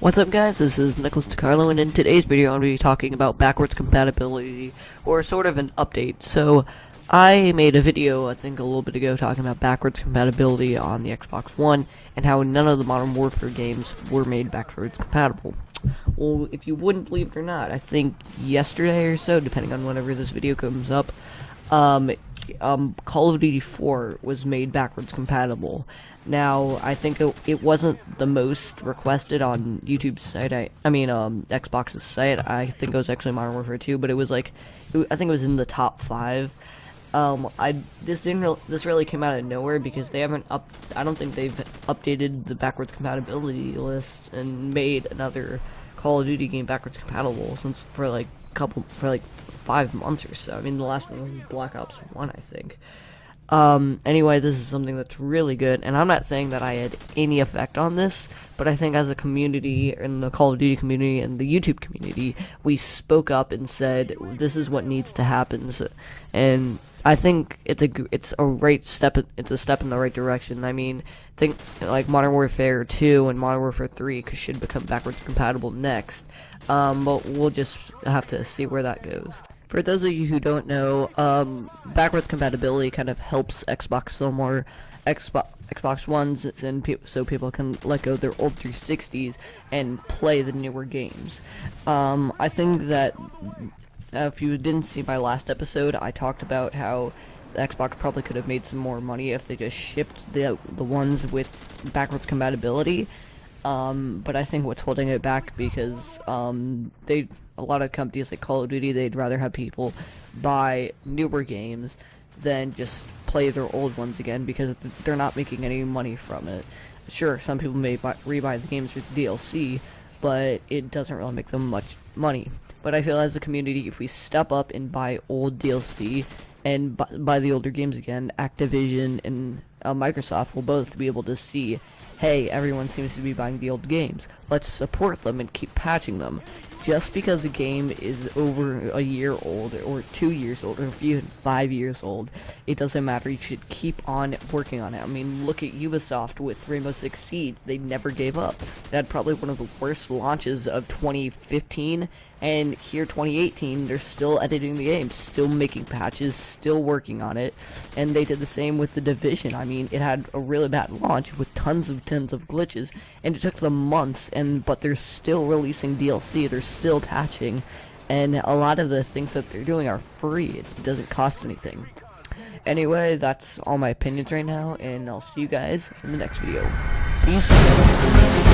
What's up guys, this is Nicholas DiCarlo, and in today's video I'm going to be talking about backwards compatibility, or sort of an update. So, I made a video, I think a little bit ago, talking about backwards compatibility on the Xbox One, and how none of the Modern Warfare games were made backwards compatible. Well, if you wouldn't believe it or not, I think yesterday or so, depending on whenever this video comes up, Call of Duty 4 was made backwards compatible. Now, I think it wasn't the most requested on YouTube's site. Xbox's site. I think it was actually Modern Warfare 2, but it was like, I think it was in the top 5. This really came out of nowhere because they haven't I don't think they've updated the backwards compatibility list and made another Call of Duty game backwards compatible since for like 5 months or so. I mean, the last one was Black Ops 1, I think. Anyway, this is something that's really good, and I'm not saying that I had any effect on this, but I think as a community, in the Call of Duty community and the YouTube community, we spoke up and said, this is what needs to happen, and I think it's a step in the right direction. I mean, think like Modern Warfare 2 and Modern Warfare 3 should become backwards compatible next, but we'll just have to see where that goes. For those of you who don't know, backwards compatibility kind of helps Xbox sell more Xbox Ones, and so people can let go of their old 360s and play the newer games. I think that if you didn't see my last episode, I talked about how Xbox probably could have made some more money if they just shipped the ones with backwards compatibility. But I think what's holding it back because a lot of companies like Call of Duty, they'd rather have people buy newer games than just play their old ones again because they're not making any money from it. Sure, some people may rebuy the games with DLC, but it doesn't really make them much money. But I feel as a community, if we step up and buy old DLC and buy the older games again, Activision and Microsoft will both be able to see, hey, everyone seems to be buying the old games. Let's support them and keep patching them. Just because a game is over a year old, or 2 years old, or even 5 years old, it doesn't matter. You should keep on working on it. I mean, look at Ubisoft with Rainbow Six Siege. They never gave up. They had probably one of the worst launches of 2015, and here 2018, they're still editing the game, still making patches, still working on it, and they did the same with The Division. I mean, it had a really bad launch with tons of glitches, and it took them months, but they're still releasing DLC, they're still patching, and a lot of the things that they're doing are free. It doesn't cost anything. Anyway, that's all my opinions right now, and I'll see you guys in the next video. Peace.